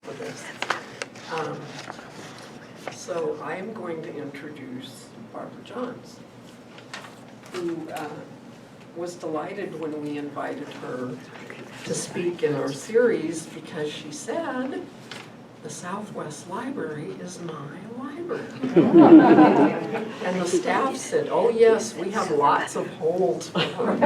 for this. So I am going to introduce Barbara Johns, who was delighted when we invited her to speak in our series because she said, the Southwest Library is my library. And the staff said, oh yes, we have lots of holds for her.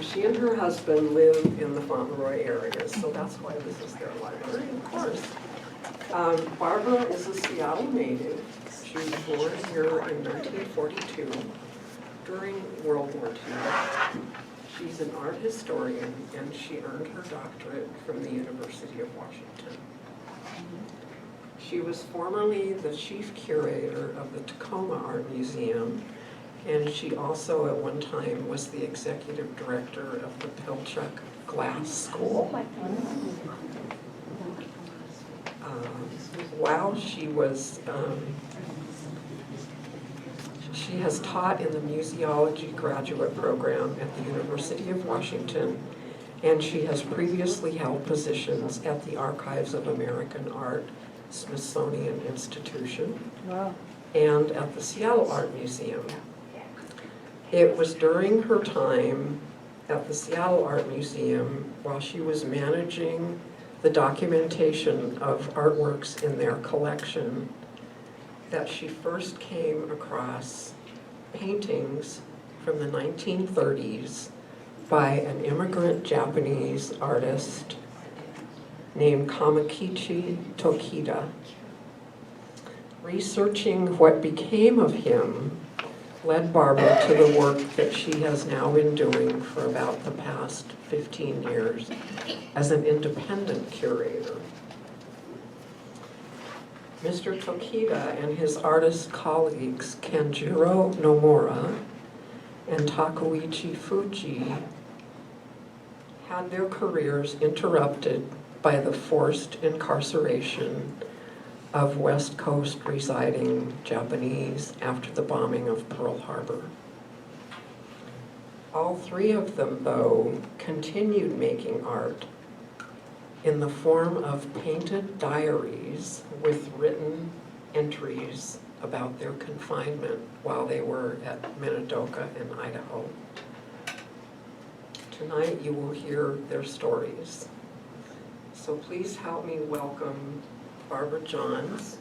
She and her husband live in the Fauntleroy area, so that's why this is their library, of course. Barbara is a Seattle native. She was born here in 1942 during World War II. She's an art historian, and she earned her doctorate from the University of Washington. She was formerly the chief curator of the Tacoma Art Museum, and she also at one time was the executive director of the Pilchuck Glass School. While she was, she has taught in the museology graduate program at the University of Washington, and she has previously held positions at the Archives of American Art, Smithsonian Institution, wow, and at the Seattle Art Museum. It was during her time at the Seattle Art Museum, while she was managing the documentation of artworks in their collection, that she first came across paintings from the 1930s by an immigrant Japanese artist named Kamakichi Tokita. Researching what became of him led Barbara to the work that she has now been doing for about the past 15 years as an independent curator. Mr. Tokita and his artist colleagues Kenjiro Nomura and Takuichi Fuji had their careers interrupted by the forced incarceration of West Coast residing Japanese after the bombing of Pearl Harbor. All three of them, though, continued making art in the form of painted diaries with written entries about their confinement while they were at Minidoka in Idaho. Tonight you will hear their stories. So please help me welcome Barbara Johns,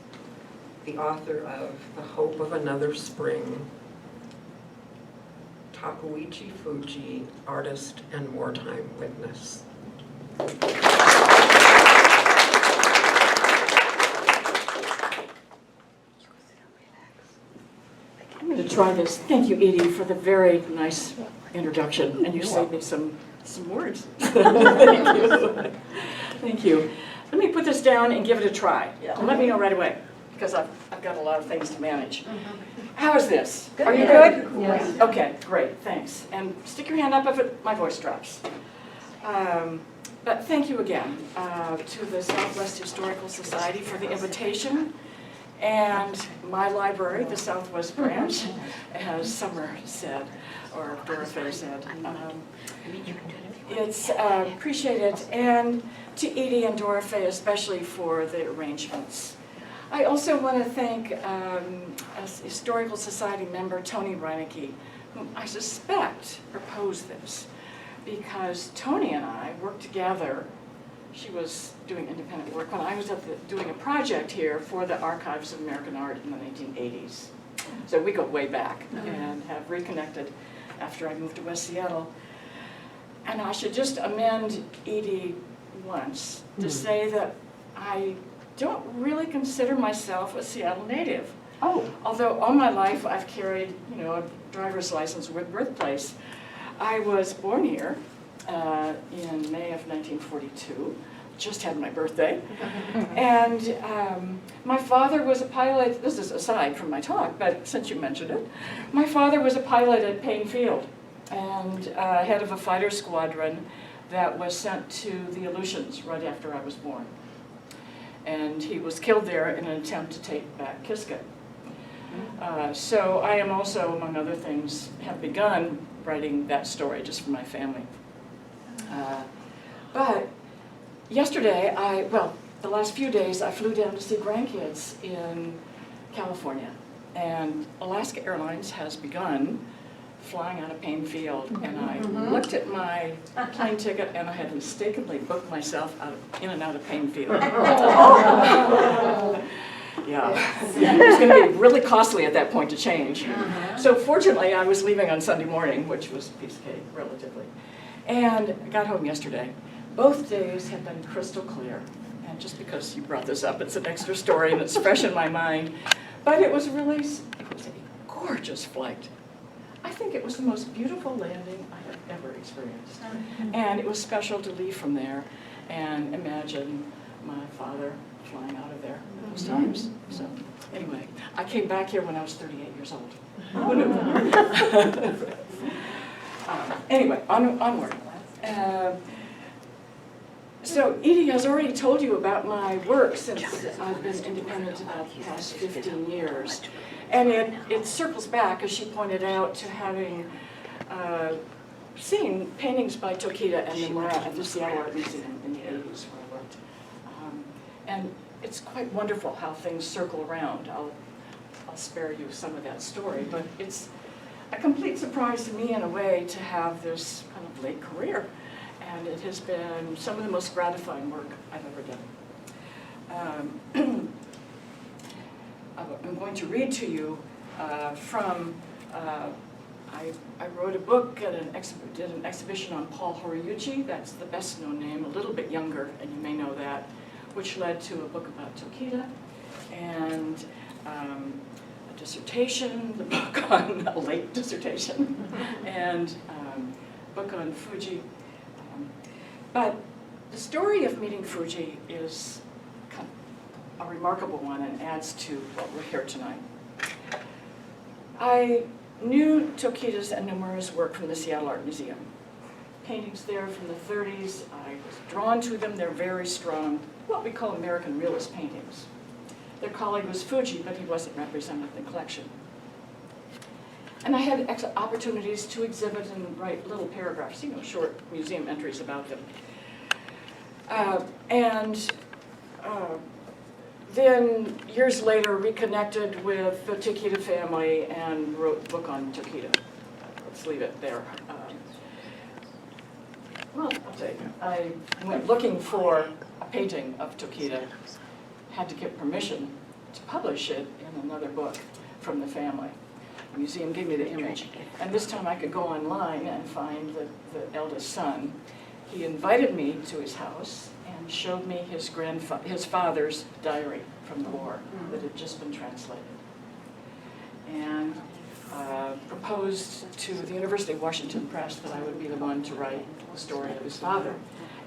the author of The Hope of Another Spring, Takuichi Fuji, artist and wartime witness. I'm going to try this. Thank you, Edie, for the very nice introduction, and you saved me some words. Thank you. Thank you. Let me put this down and give it a try. Yeah. Let me know right away, because I've got a lot of things to manage. How is this? Good. Are you good? Yes. Okay, great, thanks. And stick your hand up if my voice drops. But thank you again to the Southwest Historical Society for the invitation, and my library, the Southwest Branch, as Summer said, or Dorothy said. It's appreciated, and to Edie and Dorothy especially for the arrangements. I also want to thank a Historical Society member, Tony Reinecke, whom I suspect proposed this, because Tony and I worked together. She was doing independent work when I was doing a project here for the Archives of American Art in the 1980s. So we go way back and have reconnected after I moved to West Seattle. And I should just amend Edie once to say that I don't really consider myself a Seattle native. Oh. Although all my life I've carried, a driver's license with birthplace. I was born here in May of 1942, just had my birthday. And my father was a pilot. This is aside from my talk, but since you mentioned it, my father was a pilot at Payne Field and head of a fighter squadron that was sent to the Aleutians right after I was born. And he was killed there in an attempt to take back Kiska. So I am also, among other things, have begun writing that story just for my family. But yesterday, the last few days, I flew down to see grandkids in California. And Alaska Airlines has begun flying out of Payne Field. And I looked at my plane ticket and I had mistakenly booked myself in and out of Payne Field. Yeah, it was going to be really costly at that point to change. So fortunately, I was leaving on Sunday morning, which was a piece of cake, relatively. And I got home yesterday. Both days have been crystal clear. And just because you brought this up, it's an extra story and it's fresh in my mind. But it was a gorgeous flight. I think it was the most beautiful landing I have ever experienced. And it was special to leave from there and imagine my father flying out of there those times. So anyway, I came back here when I was 38 years old. Who knew? Anyway, onward. So Edie has already told you about my work since I've been independent about the past 15 years. And it circles back, as she pointed out, to having seen paintings by Tokita and Nomura at the Seattle Art Museum in the 80s where I worked. And it's quite wonderful how things circle around. I'll spare you some of that story, but it's a complete surprise to me in a way to have this kind of late career. And it has been some of the most gratifying work I've ever done. I'm going to read to you from, I wrote a book and did an exhibition on Paul Horiyuchi. That's the best known name, a little bit younger, and you may know that, which led to a book about Tokita, and a dissertation, the book on, a late dissertation, and book on Fuji. But the story of meeting Fuji is kind of a remarkable one and adds to what we're here tonight. I knew Tokita's and Nomura's work from the Seattle Art Museum. Paintings there from the 30s, I was drawn to them. They're very strong, what we call American realist paintings. Their colleague was Fuji, but he wasn't represented in the collection. And I had opportunities to exhibit and write little paragraphs, short museum entries about them. Then years later reconnected with the Tokita family and wrote a book on Tokita. Let's leave it there. Well, I'll tell you, I went looking for a painting of Tokita, had to get permission to publish it in another book from the family. The museum gave me the image, and this time I could go online and find the eldest son. He invited me to his house and showed me his father's diary from the war that had just been translated, and proposed to the University of Washington Press that I would be the one to write the story of his father.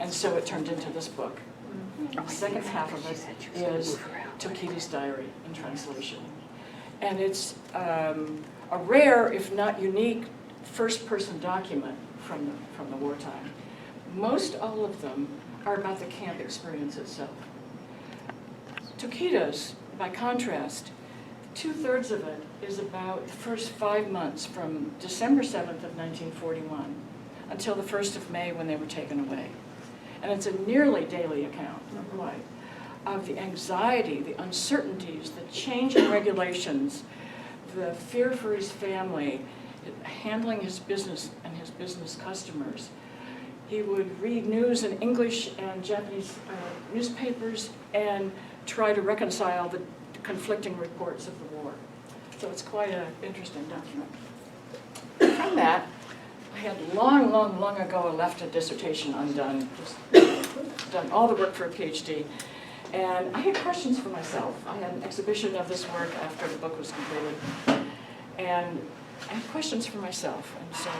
And so it turned into this book. The second half of it is Tokita's diary in translation. And it's a rare, if not unique, first-person document from the wartime. Most all of them are about the camp experience itself. Tokita's, by contrast, 2/3 of it is about the first 5 months from December 7th of 1941 until the 1st of May when they were taken away. And it's a nearly daily account, not quite, of the anxiety, the uncertainties, the change in regulations, the fear for his family, handling his business and his business customers. He would read news in English and Japanese newspapers and try to reconcile the conflicting reports of the war. So it's quite an interesting document. From that, I had long ago left a dissertation undone, just done all the work for a PhD. And I had questions for myself. I had an exhibition of this work after the book was completed. And I had questions for myself. And so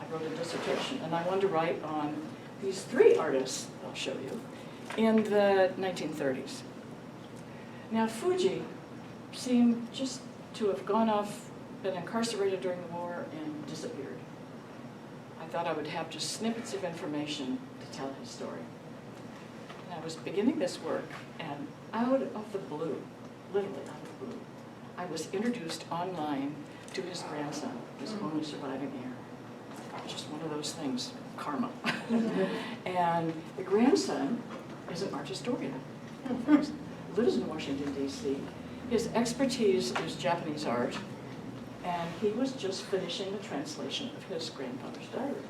I wrote a dissertation. And I wanted to write on these 3 artists, I'll show you, in the 1930s. Now, Fuji seemed just to have gone off, been incarcerated during the war, and disappeared. I thought I would have just snippets of information to tell his story. And I was beginning this work, and out of the blue, literally out of the blue, I was introduced online to his grandson, his only surviving heir. Just one of those things, karma. And the grandson is an art historian. Lives in Washington, D.C. His expertise is Japanese art, and he was just finishing the translation of his grandfather's diary.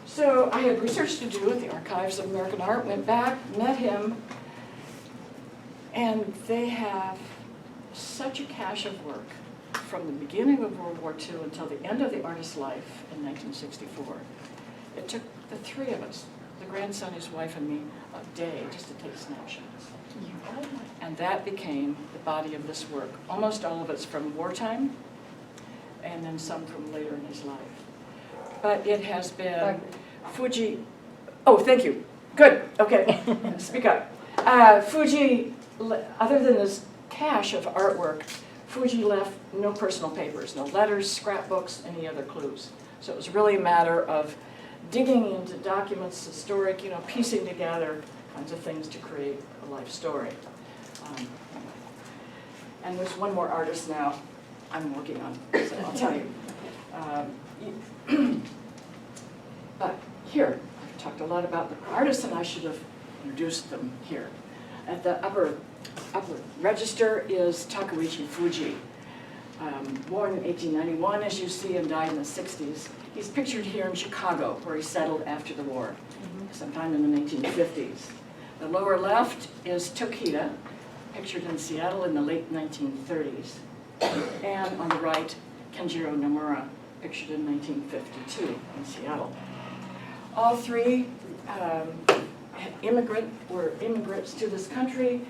So I had research to do at the Archives of American Art, went back, met him, and they have such a cache of work from the beginning of World War II until the end of the artist's life in 1964. It took the three of us, the grandson, his wife, and me, a day just to take snapshots. And that became the body of this work. Almost all of it's from wartime, and then some from later in his life. But it has been Fuji, oh, thank you, good, okay, speak up. Fuji, other than this cache of artwork, Fuji left no personal papers, no letters, scrapbooks, any other clues. So it was really a matter of digging into documents, historic, piecing together kinds of things to create a life story. And there's one more artist now I'm working on, so I'll tell you. But here, I've talked a lot about the artists, and I should have introduced them here. At the upper register is Takeuchi Fuji. Born in 1891, as you see, and died in the 60s. He's pictured here in Chicago, where he settled after the war, sometime in the 1950s. The lower left is Tokita, pictured in Seattle in the late 1930s. And on the right, Kenjiro Nomura, pictured in 1952 in Seattle. All three were immigrants to this country.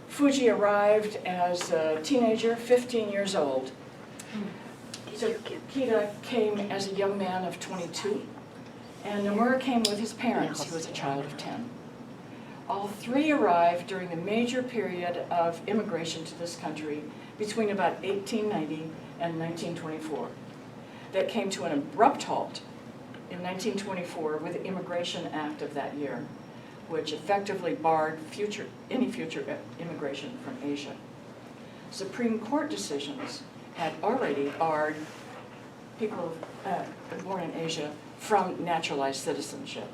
Fuji arrived as a teenager, 15 years old. So Kita came as a young man of 22, and Nomura came with his parents. He was a child of 10. All three arrived during a major period of immigration to this country between about 1890 and 1924. That came to an abrupt halt in 1924 with the Immigration Act of that year, which effectively barred any future immigration from Asia. Supreme Court decisions had already barred people born in Asia from naturalized citizenship.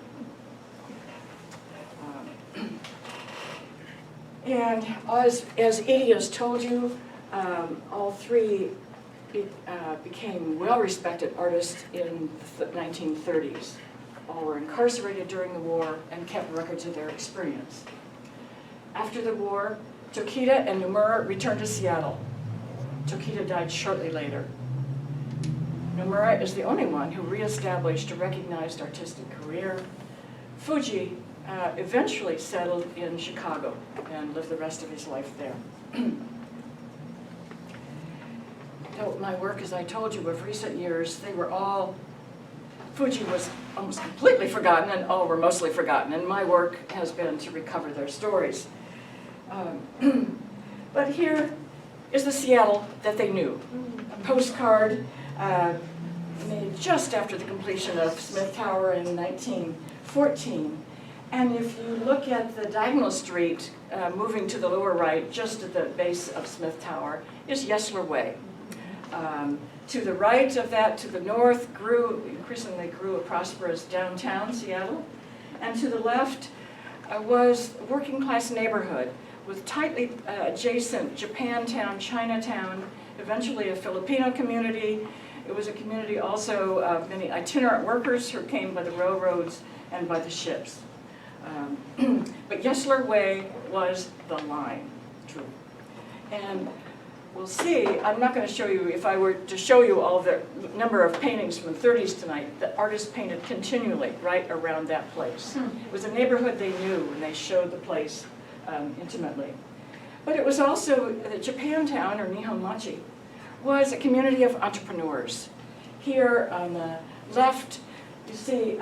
And as Edie has told you, all three became well-respected artists in the 1930s. All were incarcerated during the war and kept records of their experience. After the war, Tokita and Nomura returned to Seattle. Tokita died shortly later. Nomura is the only one who reestablished a recognized artistic career. Fuji eventually settled in Chicago and lived the rest of his life there. My work, as I told you, of recent years, Fuji was almost completely forgotten, and all were mostly forgotten, and my work has been to recover their stories. But here is the Seattle that they knew. A postcard made just after the completion of Smith Tower in 1914. And if you look at the diagonal street moving to the lower right, just at the base of Smith Tower, is Yesler Way. To the right of that, to the north, increasingly grew a prosperous downtown Seattle. And to the left was a working class neighborhood with tightly adjacent Japantown, Chinatown, eventually a Filipino community. It was a community also of many itinerant workers who came by the railroads and by the ships. But Yesler Way was the line, true. And we'll see, I'm not going to show you, if I were to show you all the number of paintings from the 30s tonight, the artists painted continually right around that place. It was a neighborhood they knew, and they showed the place intimately. But it was also, Japantown, or Nihonmachi, was a community of entrepreneurs. Here on the left, you see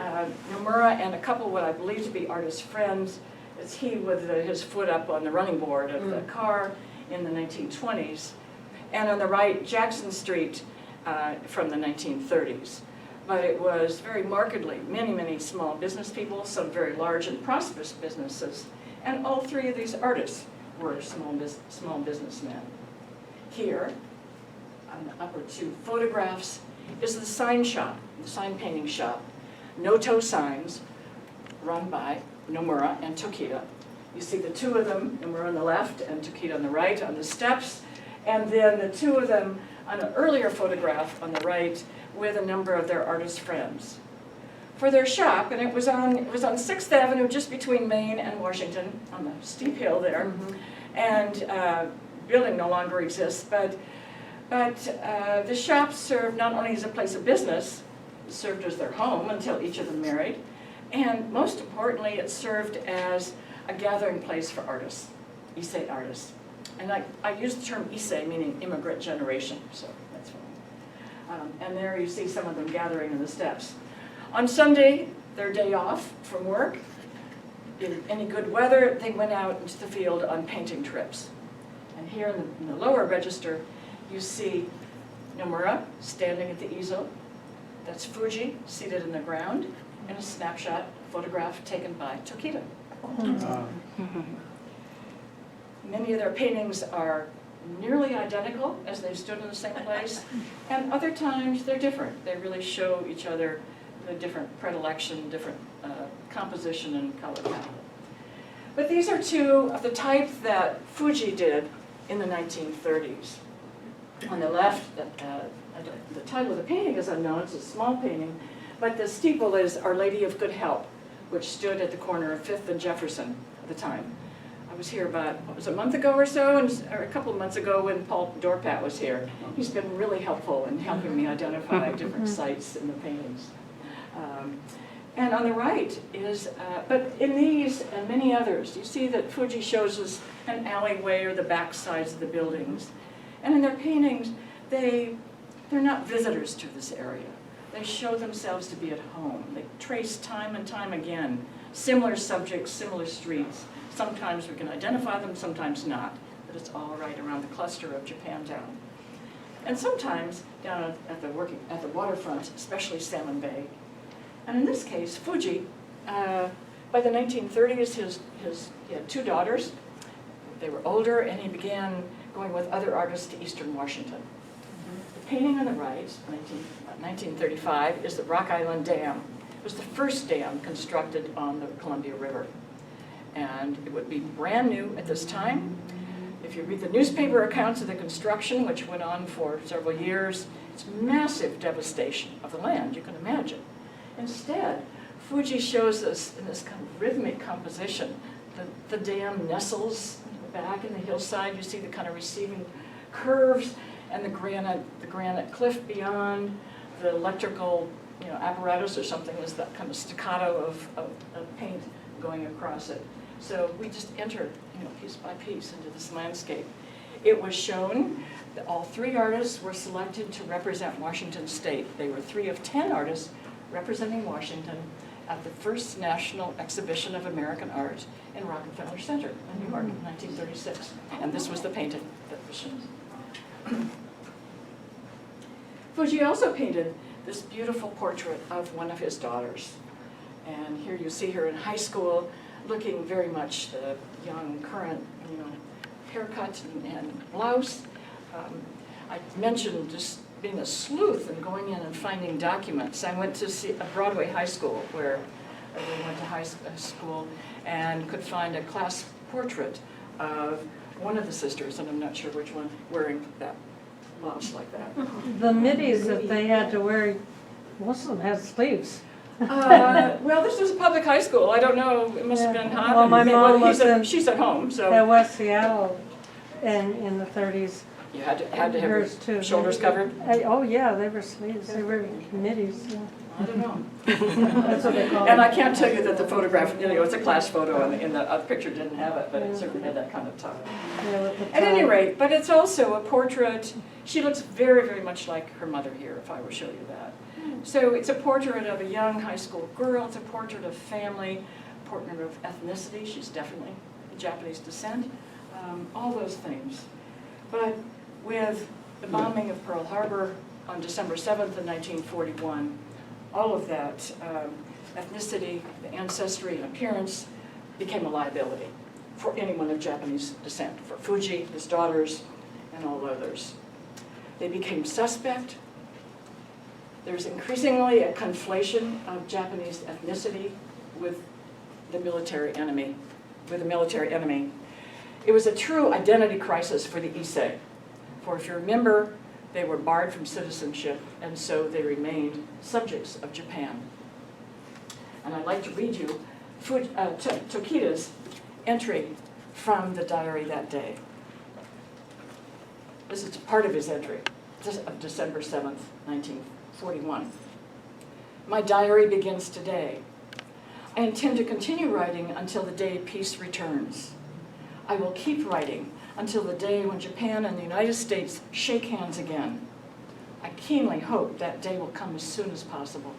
Nomura and a couple what I believe to be artist friends. It's he with his foot up on the running board of the car in the 1920s. And on the right, Jackson Street from the 1930s. But it was very markedly many, many small business people, some very large and prosperous businesses. And all three of these artists were small businessmen. Here, on the upper two photographs, is the sign shop, the sign painting shop. Noto signs, run by Nomura and Tokita. You see the two of them, Nomura on the left and Tokita on the right, on the steps, and then the two of them on an earlier photograph on the right with a number of their artist friends. For their shop, and it was on 6th Avenue, just between Main and Washington, on the steep hill there, and building no longer exists, but the shop served not only as a place of business, it served as their home until each of them married, and most importantly, it served as a gathering place for artists, Issei artists. And I use the term Issei, meaning immigrant generation, so that's fine. And there you see some of them gathering in the steps. On Sunday, their day off from work, in any good weather, they went out into the field on painting trips. And here in the lower register, you see Nomura standing at the easel. That's Fuji seated in the ground, and a snapshot photograph taken by Tokita. Many of their paintings are nearly identical as they stood in the same place, and other times they're different. They really show each other the different predilection, different composition and color palette. But these are two of the type that Fuji did in the 1930s. On the left, the title of the painting is unknown, it's a small painting, but the steeple is Our Lady of Good Help, which stood at the corner of 5th and Jefferson at the time. I was here about, what was it, a month ago or so, or a couple of months ago when Paul Dorpat was here. He's been really helpful in helping me identify different sites in the paintings. And on the right is, but in these and many others, you see that Fuji shows us an alleyway or the back sides of the buildings. And in their paintings, they're not visitors to this area. They show themselves to be at home. They trace time and time again similar subjects, similar streets. Sometimes we can identify them, sometimes not, but it's all right around the cluster of Japantown. And sometimes down at the waterfront, especially Salmon Bay. And in this case, Fuji, by the 1930s, he had two daughters. They were older, and he began going with other artists to Eastern Washington. The painting on the right, 1935, is the Rock Island Dam. It was the first dam constructed on the Columbia River. And it would be brand new at this time. If you read the newspaper accounts of the construction, which went on for several years, it's massive devastation of the land, you can imagine. Instead, Fuji shows us in this kind of rhythmic composition. The dam nestles back in the hillside. You see the kind of receiving curves and the granite cliff beyond. The electrical apparatus or something was that kind of staccato of paint going across it. So we just entered piece by piece into this landscape. It was shown that all three artists were selected to represent Washington State. They were 3 of 10 artists representing Washington at the first National Exhibition of American Art in Rockefeller Center in New York in 1936. And this was the painting that was shown. Fuji also painted this beautiful portrait of one of his daughters. And here you see her in high school, looking very much the young, current, haircut and blouse. I mentioned just being a sleuth and going in and finding documents. I went to see a Broadway high school where I went to high school and could find a class portrait of one of the sisters, and I'm not sure which one, wearing that blouse like that. The middies that they had to wear, most of them had sleeves. Well, this was a public high school. I don't know. It must have been hot. Well, my mom was she's at home, so at West Seattle in the 30s. you had to have your Hers too. shoulders covered. Oh yeah, they were sleeves. They were middies. Yeah. I don't know. That's what they call And I it. can't tell you that the photograph, it's a class photo, and in the picture didn't have it, but it certainly had that kind of top. Yeah, with the At any top. rate, but it's also a portrait. She looks very, very much like her mother here, if I were to show you that. So it's a portrait of a young high school girl. It's a portrait of family, a portrait of ethnicity. She's definitely of Japanese descent. All those things. But with the bombing of Pearl Harbor on December 7th of 1941, all of that ethnicity, the ancestry and appearance became a liability for anyone of Japanese descent, for Fuji, his daughters, and all others. They became suspect. There's increasingly a conflation of Japanese ethnicity with the military enemy, with a military enemy. It was a true identity crisis for the Issei. For if you remember, they were barred from citizenship, and so they remained subjects of Japan. And I'd like to read you Tokida's entry from the diary that day. This is part of his entry of December 7th, 1941. My diary begins today. I intend to continue writing until the day peace returns. I will keep writing until the day when Japan and the United States shake hands again. I keenly hope that day will come as soon as possible.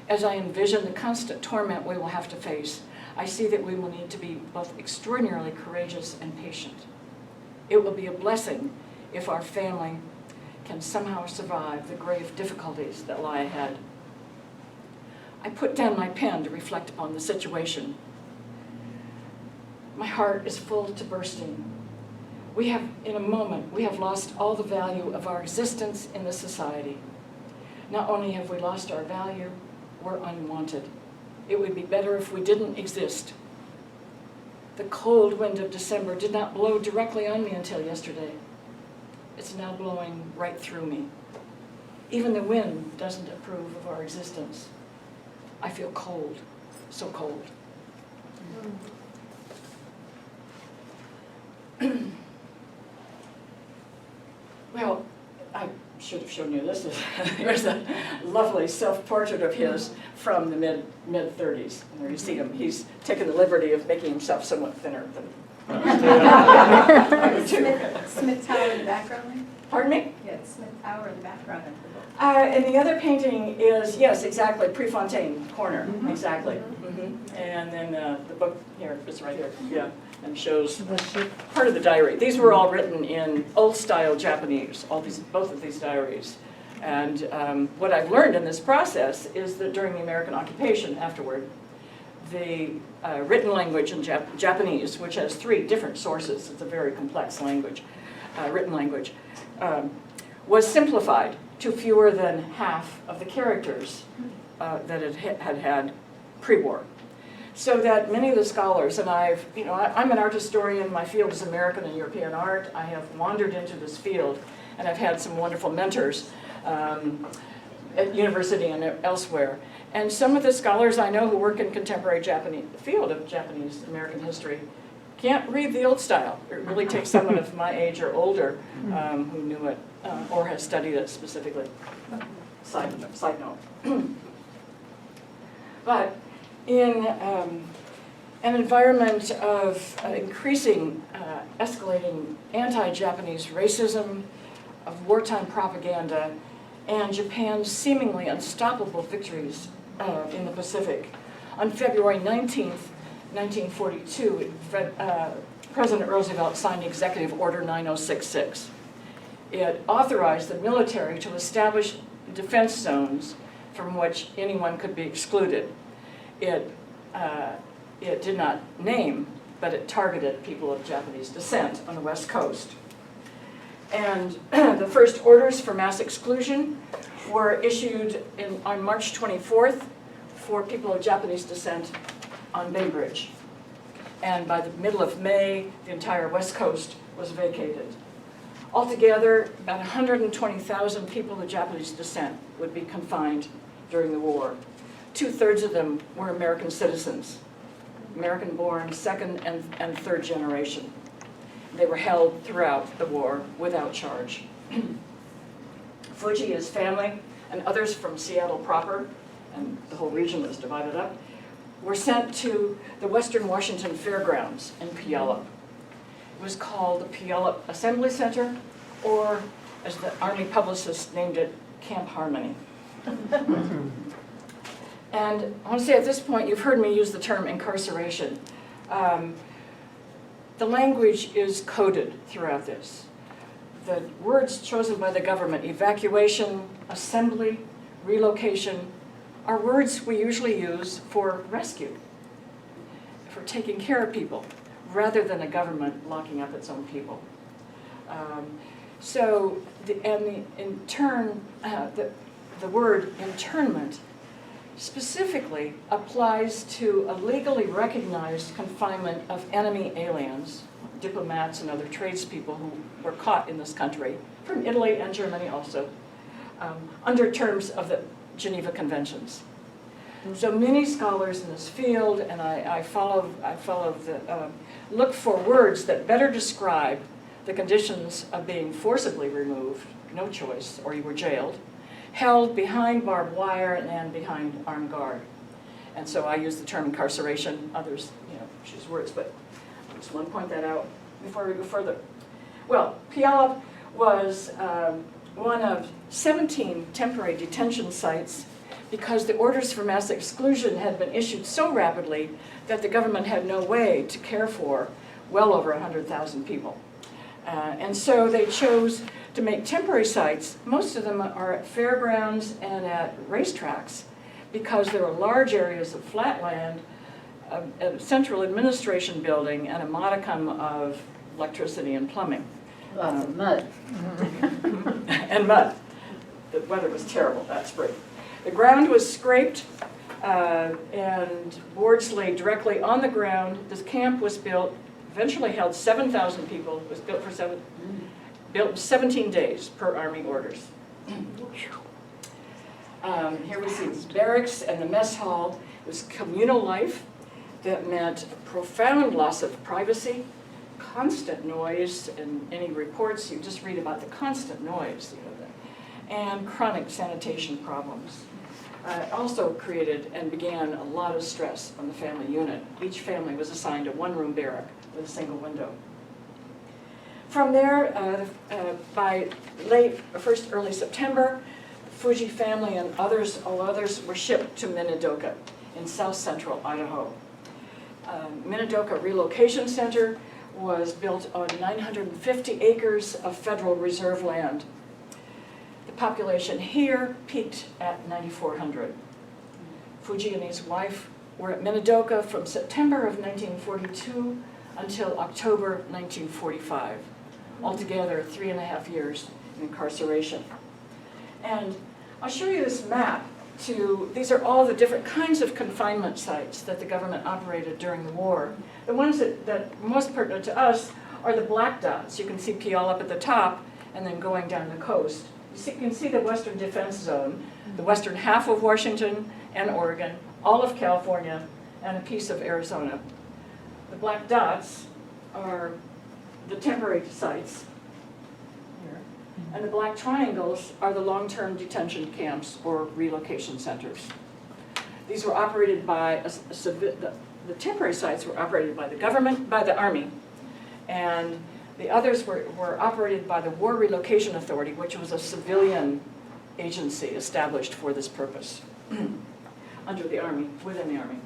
As I envision the constant torment we will have to face, I see that we will need to be both extraordinarily courageous and patient. It will be a blessing if our family can somehow survive the grave difficulties that lie ahead. I put down my pen to reflect upon the situation. My heart is full to bursting. In a moment, we have lost all the value of our existence in the society. Not only have we lost our value, we're unwanted. It would be better if we didn't exist. The cold wind of December did not blow directly on me until yesterday. It's now blowing right through me. Even the wind doesn't approve of our existence. I feel cold, so cold. Well, I should have shown you this. Here's a lovely self-portrait of his from the mid-30s. There you see him. He's taken the liberty of making himself somewhat thinner than Smith Tower in the background? Pardon me? Yeah, it's Smith Tower in the background of the book. And the other painting is, yes, exactly, Prefontaine Corner, exactly. And then the book here, it's right here, yeah, and shows part of the diary. These were all written in old-style Japanese, both of these diaries. And what I've learned in this process is that during the American occupation afterward, the written language in Japanese, which has 3 different sources, it's a very complex language, written language, was simplified to fewer than half of the characters that it had pre-war. So that many of the scholars, and I'm an art historian, my field is American and European art, I have wandered into this field, and I've had some wonderful mentors at university and elsewhere. And some of the scholars I know who work in contemporary field of Japanese American history can't read the old style. It really takes someone of my age or older who knew it or has studied it specifically. Side note. But in an environment of increasing, escalating anti-Japanese racism, of wartime propaganda, and Japan's seemingly unstoppable victories in the Pacific, on February 19th, 1942, President Roosevelt signed Executive Order 9066. It authorized the military to establish defense zones from which anyone could be excluded. It did not name, but it targeted people of Japanese descent on the West Coast. And the first orders for mass exclusion were issued on March 24th for people of Japanese descent on Bay Bridge. And by the middle of May, the entire West Coast was vacated. Altogether, about 120,000 people of Japanese descent would be confined during the war. 2/3 of them were American citizens, American-born, second and third generation. They were held throughout the war without charge. Fuji, his family, and others from Seattle proper, and the whole region was divided up, were sent to the Western Washington Fairgrounds in Puyallup. It was called the Puyallup Assembly Center, or as the Army publicist named it, Camp Harmony. And I want to say at this point, you've heard me use the term incarceration. The language is coded throughout this. The words chosen by the government, evacuation, assembly, relocation, are words we usually use for rescue, for taking care of people, rather than a government locking up its own people. The word internment specifically applies to a legally recognized confinement of enemy aliens, diplomats and other tradespeople who were caught in this country, from Italy and Germany also, under terms of the Geneva Conventions. So many scholars in this field, and I look for words that better describe the conditions of being forcibly removed, no choice, or you were jailed, held behind barbed wire and behind armed guard. And so I use the term incarceration, others, choose words, but I just want to point that out before we go further. Well, Puyallup was one of 17 temporary detention sites because the orders for mass exclusion had been issued so rapidly that the government had no way to care for well over 100,000 people. And so they chose to make temporary sites. Most of them are at fairgrounds and at racetracks because there are large areas of flat land, a central administration building, and a modicum of electricity and plumbing. Lots of mud. And mud. The weather was terrible that spring. The ground was scraped and boards laid directly on the ground. This camp was built, eventually held 7,000 people. It was built for 17 days per Army orders. Here we see the barracks and the mess hall. It was communal life that meant profound loss of privacy, constant noise, and any reports, you just read about the constant noise, and chronic sanitation problems. Also created and began a lot of stress on the family unit. Each family was assigned a one-room barrack with a single window. From there, by early September, the Fuji family and all others were shipped to Minidoka in south central Idaho. Minidoka Relocation Center was built on 950 acres of federal reserve land. The population here peaked at 9,400. Fuji and his wife were at Minidoka from September of 1942 until October 1945. Altogether, 3.5 years in incarceration. And I'll show you this map. These are all the different kinds of confinement sites that the government operated during the war. The ones that are most pertinent to us are the black dots. You can see Puyallup at the top and then going down the coast. You can see the Western Defense Zone, the western half of Washington and Oregon, all of California, and a piece of Arizona. The black dots are the temporary sites here, and the black triangles are the long-term detention camps or relocation centers. These were operated by the temporary sites were operated by the government, by the Army, and the others were operated by the War Relocation Authority, which was a civilian agency established for this purpose under the Army, within the Army.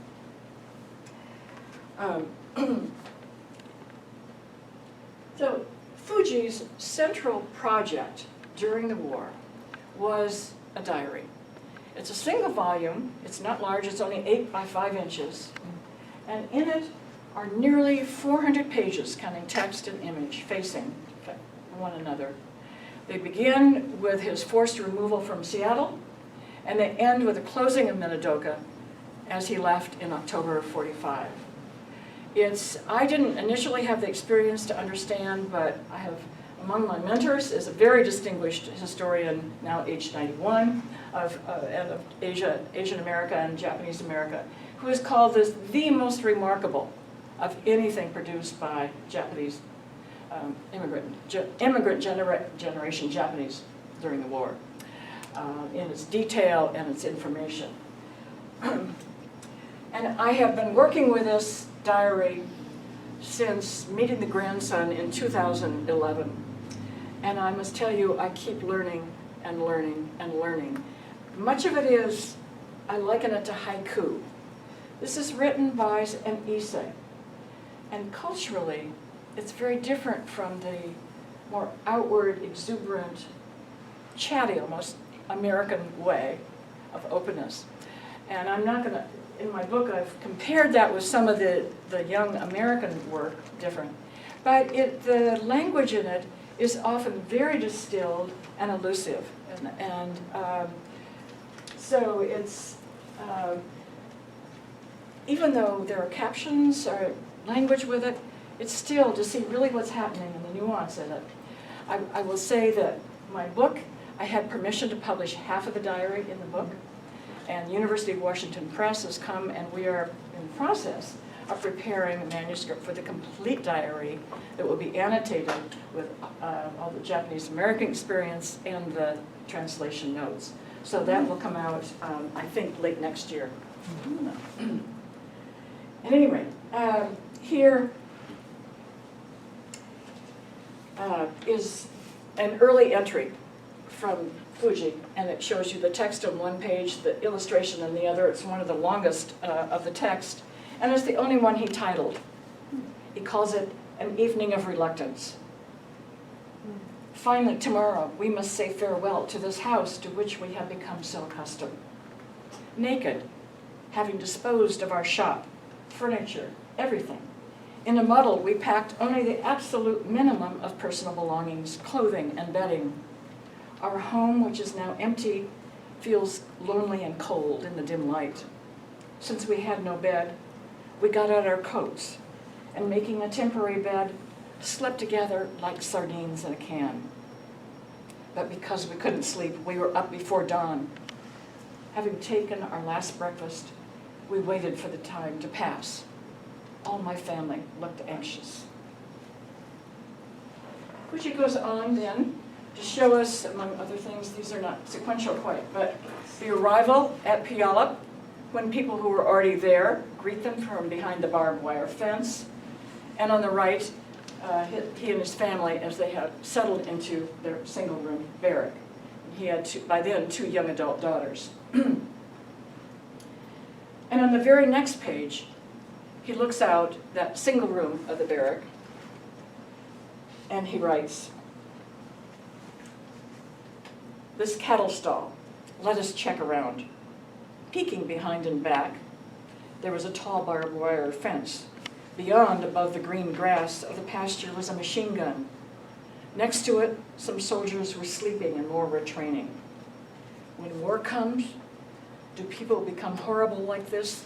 So Fuji's central project during the war was a diary. It's a single volume, it's not large, it's only 8 by 5 inches, and in it are nearly 400 pages counting text and image facing one another. They begin with his forced removal from Seattle, and they end with the closing of Minidoka as he left in October of '45. I didn't initially have the experience to understand, but I have, among my mentors, is a very distinguished historian, now aged 91, of Asian America and Japanese America, who has called this the most remarkable of anything produced by Japanese immigrant generation Japanese during the war, in its detail and its information. And I have been working with this diary since meeting the grandson in 2011. And I must tell you, I keep learning and learning and learning. Much of it is, I liken it to haiku. This is written by an issei. And culturally, it's very different from the more outward, exuberant, chatty, almost American way of openness. And I'm not going to, in my book, I've compared that with some of the young American work, different. But the language in it is often very distilled and elusive. So Even though there are captions or language with it, it's still to see really what's happening and the nuance in it. I will say that my book, I had permission to publish half of the diary in the book, and University of Washington Press has come, and we are in the process of preparing a manuscript for the complete diary that will be annotated with all the Japanese American experience and the translation notes. So that will come out, I think, late next year. At any rate, here is an early entry from Fuji, and it shows you the text on one page, the illustration on the other. It's one of the longest of the text, and it's the only one he titled. He calls it An Evening of Reluctance. Finally, tomorrow, we must say farewell to this house to which we have become so accustomed. Naked, having disposed of our shop, furniture, everything. In a muddle, we packed only the absolute minimum of personal belongings, clothing and bedding. Our home, which is now empty, feels lonely and cold in the dim light. Since we had no bed, we got out our coats and, making a temporary bed, slept together like sardines in a can. But because we couldn't sleep, we were up before dawn. Having taken our last breakfast, we waited for the time to pass. All my family looked anxious. Fuji goes on then to show us, among other things, these are not sequential quite, but the arrival at Puyallup, when people who were already there greet them from behind the barbed wire fence, and on the right, he and his family as they had settled into their single-room barrack. He had, by then, 2 young adult daughters. And on the very next page, he looks out that single room of the barrack, and he writes, "This cattle stall, let us check around." Peeking behind and back, there was a tall barbed wire fence. Beyond, above the green grass of the pasture, was a machine gun. Next to it, some soldiers were sleeping and more were training. When war comes, do people become horrible like this?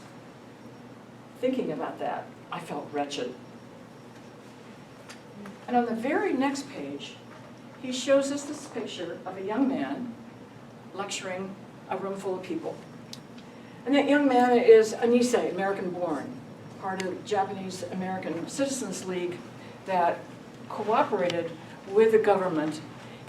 Thinking about that, I felt wretched. And on the very next page, he shows us this picture of a young man lecturing a room full of people. And that young man is Anisei, American-born, part of Japanese American Citizens League that cooperated with the government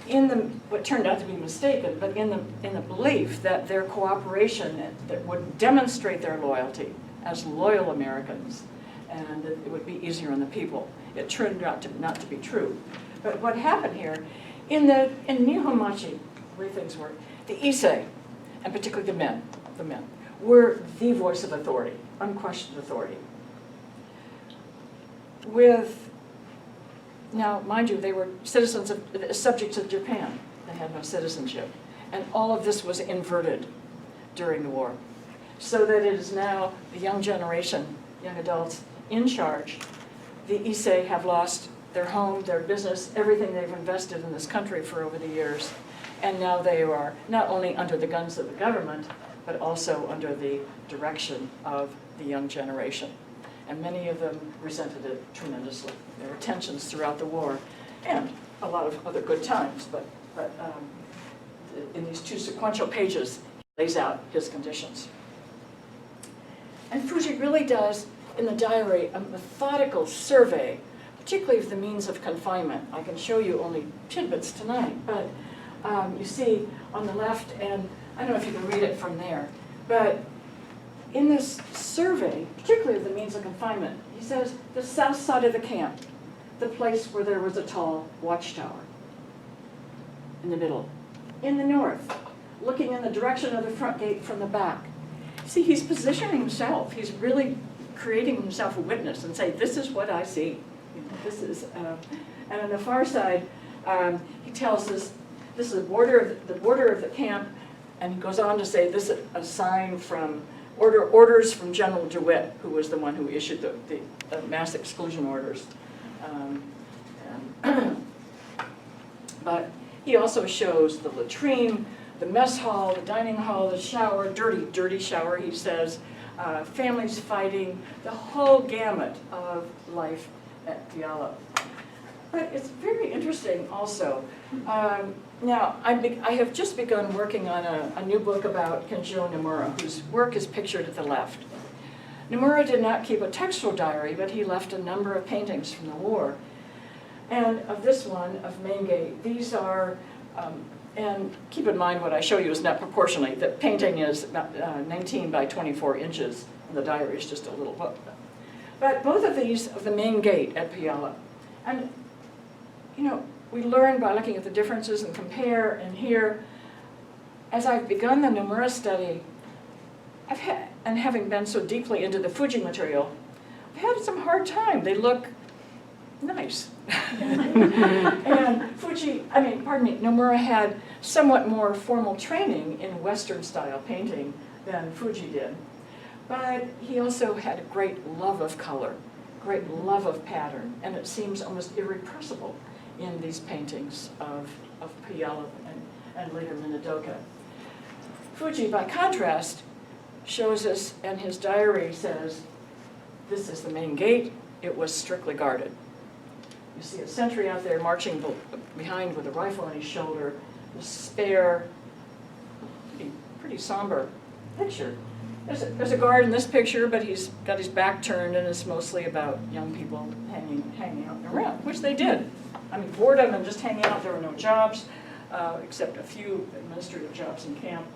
in what turned out to be mistaken, but in the belief that their cooperation that would demonstrate their loyalty as loyal Americans, and that it would be easier on the people. It turned out not to be true. But what happened here, in Nihonmachi, the way things were, the Issei, and particularly the men, were the voice of authority, unquestioned authority. Now, mind you, they were subjects of Japan. They had no citizenship. And all of this was inverted during the war. So that it is now the young generation, young adults, in charge. The Issei have lost their home, their business, everything they've invested in this country for over the years. And now they are not only under the guns of the government, but also under the direction of the young generation. And many of them resented it tremendously. There were tensions throughout the war, and a lot of other good times, but in these 2 sequential pages, he lays out his conditions. And Fuji really does, in the diary, a methodical survey, particularly of the means of confinement. I can show you only tidbits tonight, but you see on the left, and I don't know if you can read it from there, but in this survey, particularly of the means of confinement, he says the south side of the camp, the place where there was a tall watchtower in the middle. In the north, looking in the direction of the front gate from the back. See, he's positioning himself. He's really creating himself a witness and say, this is what I see. This is, and on the far side, he tells us this is the border of the camp, and he goes on to say this is a sign from orders from General DeWitt, who was the one who issued the mass exclusion orders. But he also shows the latrine, the mess hall, the dining hall, the shower, dirty shower, he says, families fighting, the whole gamut of life at Puyallup. But it's very interesting also. Now, I have just begun working on a new book about Kenjiro Nomura, whose work is pictured at the left. Nomura did not keep a textual diary, but he left a number of paintings from the war. And of this one, of Main Gate, these are, and keep in mind what I show you is not proportionally. The painting is about 19 by 24 inches, and the diary is just a little book. But both of these of the Main Gate at Puyallup. And, you know, we learn by looking at the differences and compare, and here, as I've begun the Nomura study, and having been so deeply into the Fuji material, I've had some hard time. They look nice. And Nomura had somewhat more formal training in Western style painting than Fuji did. But he also had a great love of color, great love of pattern, and it seems almost irrepressible in these paintings of Puyallup and later Minidoka. Fuji, by contrast, shows us, and his diary says, this is the Main Gate, it was strictly guarded. You see a sentry out there marching behind with a rifle on his shoulder, a spare, pretty somber picture. There's a guard in this picture, but he's got his back turned, and it's mostly about young people hanging out around, which they did. I mean, boredom and just hanging out. There were no jobs, except a few administrative jobs in camp.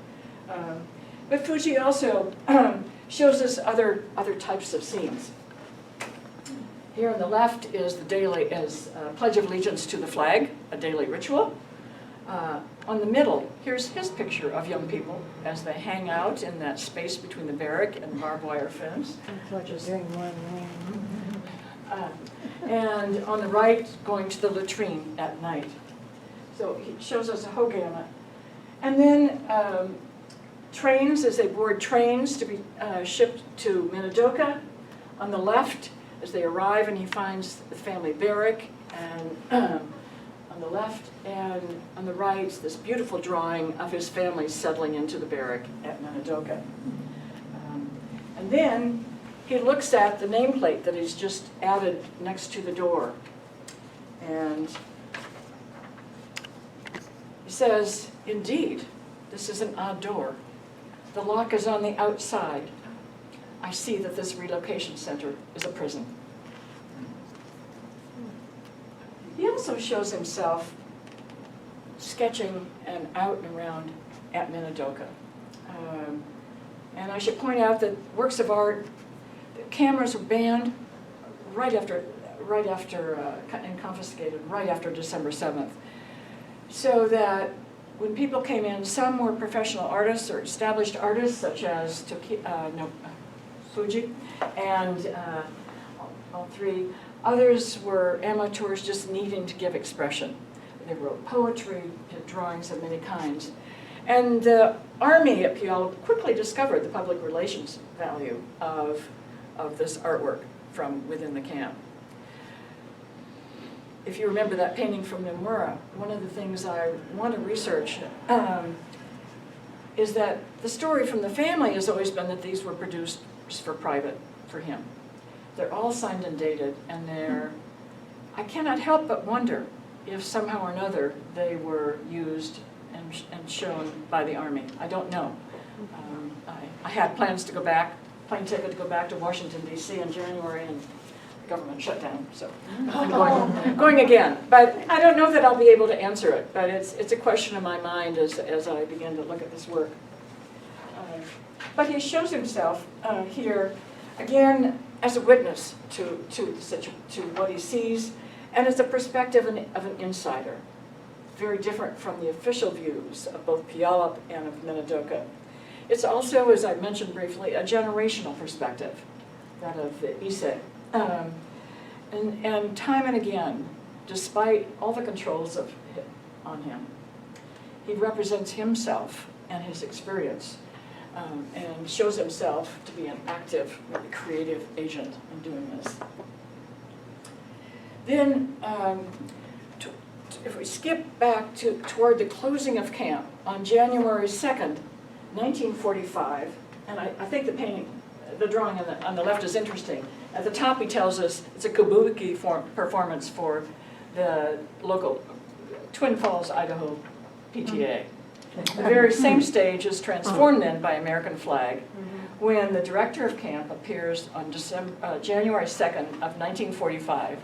But Fuji also shows us other types of scenes. Here on the left is the daily Pledge of Allegiance to the flag, a daily ritual. On the middle, here's his picture of young people as they hang out in that space between the barrack and the barbed wire fence. It's like you're doing one man. And on the right, going to the latrine at night. So he shows us a whole gamut. And then trains, as they board trains to be shipped to Minidoka. On the left, as they arrive, and he finds the family barrack, and on the left, and on the right, this beautiful drawing of his family settling into the barrack at Minidoka. And then he looks at the nameplate that he's just added next to the door. And he says, indeed, this is an odd door. The lock is on the outside. I see that this relocation center is a prison. He also shows himself sketching and out and around at Minidoka. And I should point out that works of art, the cameras were banned and confiscated right after December 7th. So that when people came in, some were professional artists or established artists, such as Fuji, and all three. Others were amateurs just needing to give expression. They wrote poetry, did drawings of many kinds. And the Army at Puyallup quickly discovered the public relations value of this artwork from within the camp. If you remember that painting from Nomura, one of the things I want to research is that the story from the family has always been that these were produced for him. They're all signed and dated, and I cannot help but wonder if somehow or another they were used and shown by the Army. I don't know. I had plans to go back, plane ticket to go back to Washington, D.C. in January, and the government shut down, so I'm going again. But I don't know that I'll be able to answer it, but it's a question in my mind as I begin to look at this work. But he shows himself here, again, as a witness to what he sees, and as a perspective of an insider, very different from the official views of both Puyallup and of Minidoka. It's also, as I mentioned briefly, a generational perspective, that of the Issei. And time and again, despite all the controls on him, he represents himself and his experience, and shows himself to be an active, really creative agent in doing this. Then, if we skip back toward the closing of camp on January 2nd, 1945, and I think the painting, the drawing on the left is interesting. At the top he tells us it's a kabuki performance for the local Twin Falls, Idaho PTA. The very same stage is transformed then by American flag when the director of camp appears on January 2nd of 1945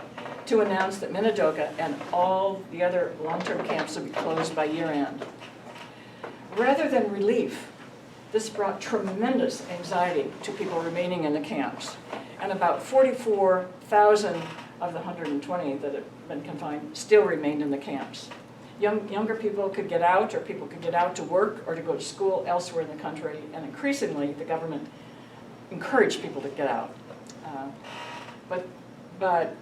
to announce that Minidoka and all the other long-term camps would be closed by year end. Rather than relief, this brought tremendous anxiety to people remaining in the camps. And about 44,000 of the 120 that had been confined still remained in the camps. Younger people could get out, or people could get out to work or to go to school elsewhere in the country, and increasingly the government encouraged people to get out. But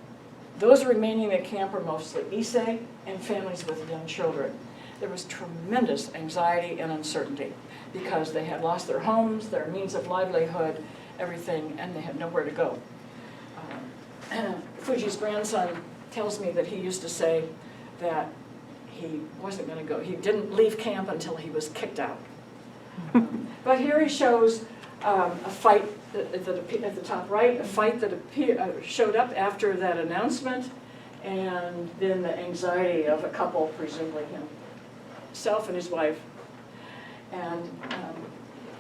those remaining at camp were mostly Issei and families with young children. There was tremendous anxiety and uncertainty because they had lost their homes, their means of livelihood, everything, and they had nowhere to go. Fuji's grandson tells me that he used to say that he wasn't going to go. He didn't leave camp until he was kicked out. But here he shows a fight at the top right, a fight that showed up after that announcement, and then the anxiety of a couple, presumably himself and his wife. And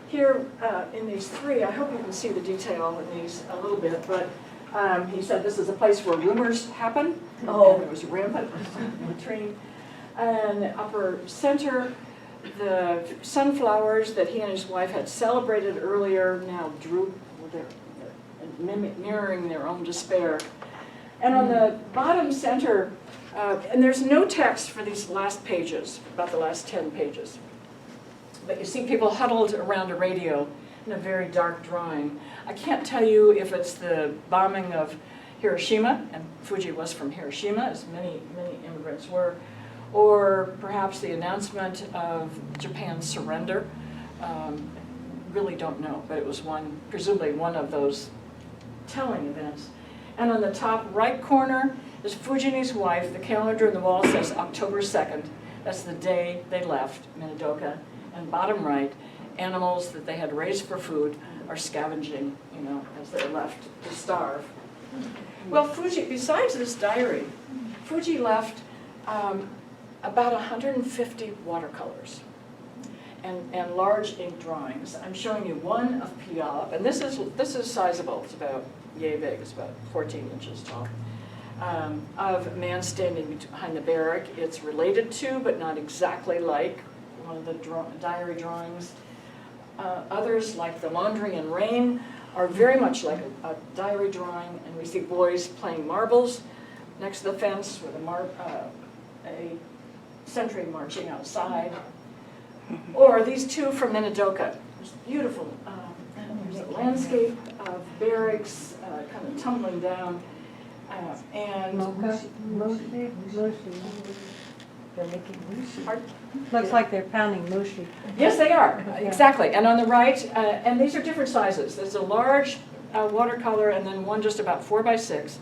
here in these three, I hope you can see the detail in these a little bit, but he said this is a place where rumors happen, and it was rampant latrine. And the upper center, the sunflowers that he and his wife had celebrated earlier now droop, mirroring their own despair. And on the bottom center, and there's no text for these last pages, about the last 10 pages. But you see people huddled around a radio in a very dark drawing. I can't tell you if it's the bombing of Hiroshima, and Fuji was from Hiroshima, as many immigrants were, or perhaps the announcement of Japan's surrender. Really don't know, but it was presumably one of those telling events. And on the top right corner is Fuji and his wife. The calendar on the wall says October 2nd. That's the day they left Minidoka. And bottom right, animals that they had raised for food are scavenging, as they're left to starve. Well, Fuji, besides this diary, Fuji left about 150 watercolors and large ink drawings. I'm showing you one of Puyallup, and this is sizable. It's about yay big. It's about 14 inches tall. Of a man standing behind the barrack. It's related to, but not exactly like, one of the diary drawings. Others, like the laundry and rain, are very much like a diary drawing, and we see boys playing marbles next to the fence with a sentry marching outside. Or these two from Minidoka. It's beautiful. There's a landscape of barracks kind of tumbling down. And They're making mushi. Pardon? Looks like they're pounding mushi. yes, they are, exactly. And on the right, and these are different sizes. There's a large watercolor and then one just about 4 by 6.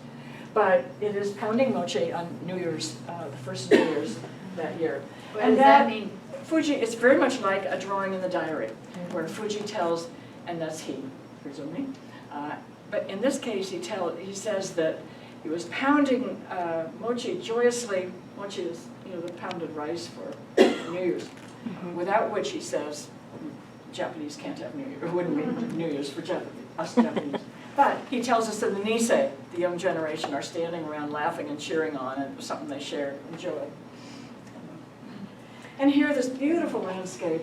But it is pounding mochi on New Year's, the first New Year's that year. What And does that mean? Fuji, it's very much like a drawing in the diary, where Fuji tells, and that's he, presumably. But in this case, he says that he was pounding mochi joyously. Mochi is, the pounded rice for New Year's, without which he says Japanese can't have New Year. It wouldn't be New Year's for us Japanese. But he tells us that the Nisei, the young generation, are standing around laughing and cheering on, and it was something they shared, enjoyed. And here, this beautiful landscape,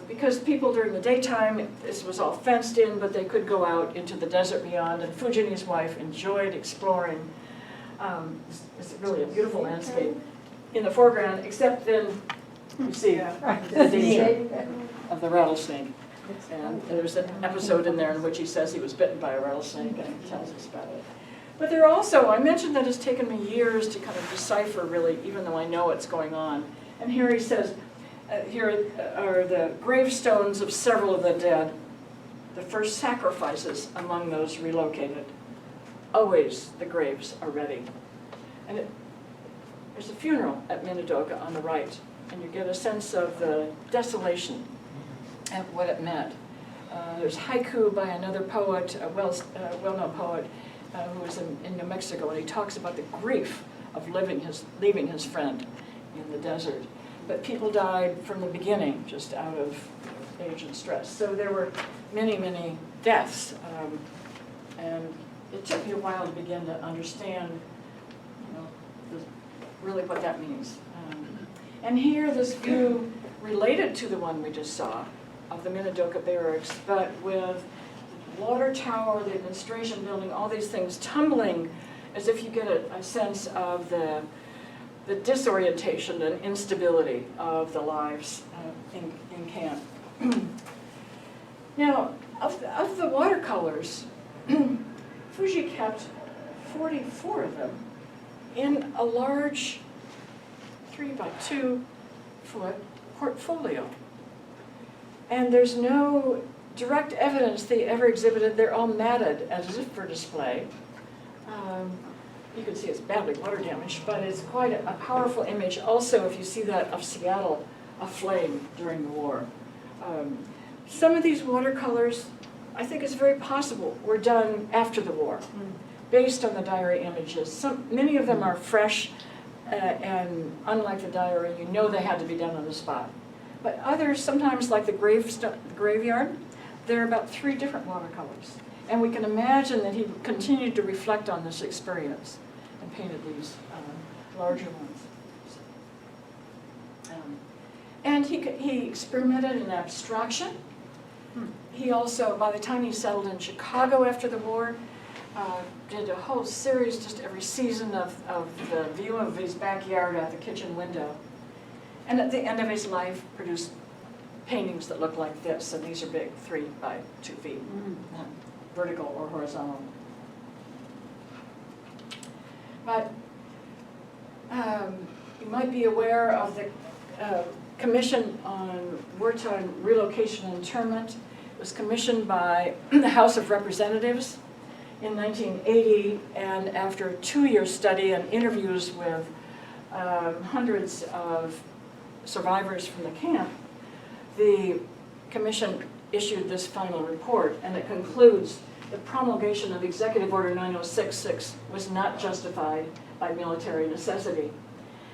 because people during the daytime, this was all fenced in, but they could go out into the desert beyond, and Fuji and his wife enjoyed exploring. It's really a beautiful landscape in the foreground, except then you see the danger of the rattlesnake. And there's an episode in there in which he says he was bitten by a rattlesnake, and he tells us about it. But there are also, I mentioned that it's taken me years to kind of decipher, really, even though I know what's going on. And here he says, here are the gravestones of several of the dead, the first sacrifices among those relocated. Always the graves are ready. And There's a funeral at Minidoka on the right, and you get a sense of the desolation and what it meant. There's haiku by another poet, a well-known poet who was in New Mexico, and he talks about the grief of leaving his friend in the desert. But people died from the beginning, just out of age and stress. So there were many, many deaths, and it took me a while to begin to understand, really what that means. And here, this view related to the one we just saw of the Minidoka Barracks, but with the water tower, the administration building, all these things tumbling, as if you get a sense of the disorientation and instability of the lives in camp. Now, of the watercolors, Fuji kept 44 of them in a large 3 by 2 foot portfolio. And there's no direct evidence they ever exhibited. They're all matted as if for display. You can see it's badly water damaged, but it's quite a powerful image. Also, if you see that of Seattle aflame during the war. Some of these watercolors, I think it's very possible, were done after the war, based on the diary images. Many of them are fresh, and unlike the diary, you know they had to be done on the spot. But others, sometimes like the graveyard, there are about 3 different watercolors. And we can imagine that he continued to reflect on this experience and painted these larger ones. And he experimented in abstraction. He also, by the time he settled in Chicago after the war, did a whole series, just every season, of the view of his backyard out the kitchen window. And at the end of his life, produced paintings that look like this, and these are big, 3 by 2 feet, vertical or horizontal. But you might be aware of the Commission on Wartime Relocation and Internment. It was commissioned by the House of Representatives in 1980, and after a 2-year study and interviews with hundreds of survivors from the camp, the commission issued this final report, and it concludes the promulgation of Executive Order 9066 was not justified by military necessity,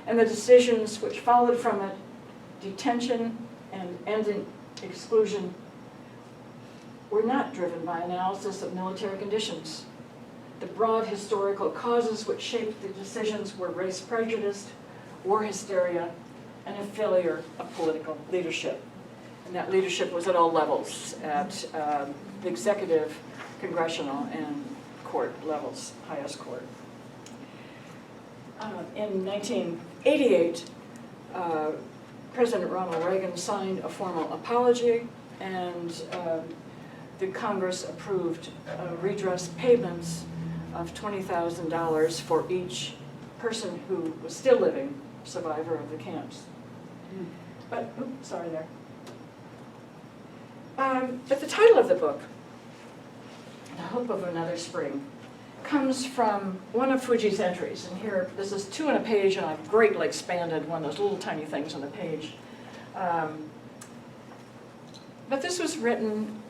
and the decisions which followed from it, detention and ending exclusion, were not driven by analysis of military conditions. The broad historical causes which shaped the decisions were race prejudice, war hysteria, and a failure of political leadership. And that leadership was at all levels, at the executive, congressional, and court levels, highest court. In 1988, President Ronald Reagan signed a formal apology, and the Congress approved redress payments of $20,000 for each person who was still living, survivor of the camps. But, oops, sorry there. But the title of the book, The Hope of Another Spring, comes from one of Fuji's entries. And here, this is 2 on a page, and I've greatly expanded one of those little tiny things on the page. But this was written,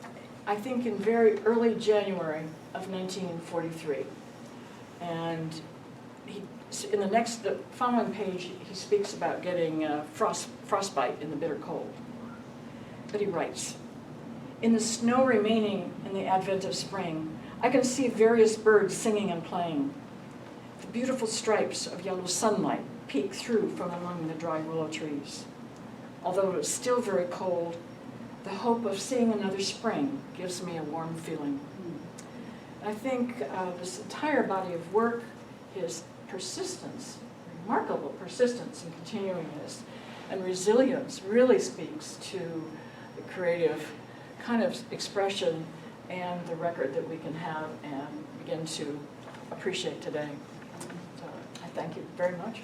I think, in very early January of 1943. And in the following page, he speaks about getting frostbite in the bitter cold. But he writes, "In the snow remaining in the advent of spring, I can see various birds singing and playing. The beautiful stripes of yellow sunlight peek through from among the dry willow trees. Although it is still very cold, the hope of seeing another spring gives me a warm feeling." I think this entire body of work, his persistence, remarkable persistence in continuing this, and resilience really speaks to the creative kind of expression and the record that we can have and begin to appreciate today. So I thank you very much.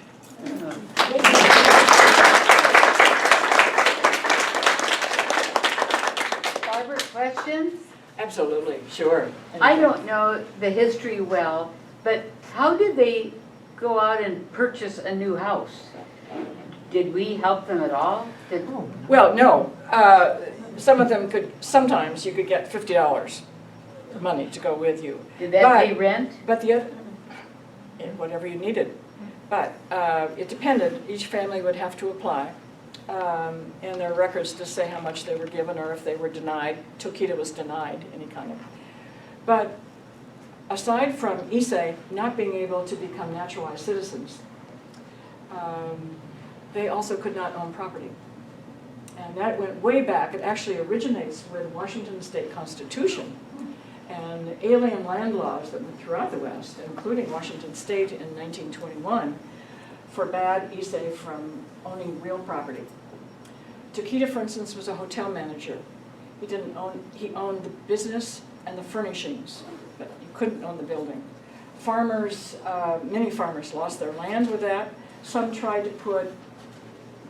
Barbara, questions? Absolutely, sure. I don't know the history well, but how did they go out and purchase a new house, did we help them at all? Did, Well, no, some of them could, sometimes you could get $50 money to go with you. did that But- pay rent? But the other, whatever you needed. But it depended, each family would have to apply. And there are records to say how much they were given or if they were denied. Tokita was denied any kind of. But aside from Issei not being able to become naturalized citizens, they also could not own property. And that went way back. It actually originates with the Washington State Constitution and alien land laws that went throughout the West, including Washington State in 1921, forbade Issei from owning real property. Tokita, for instance, was a hotel manager. He owned the business and the furnishings, but you couldn't own the building. Farmers, many farmers lost their land with that. Some tried to put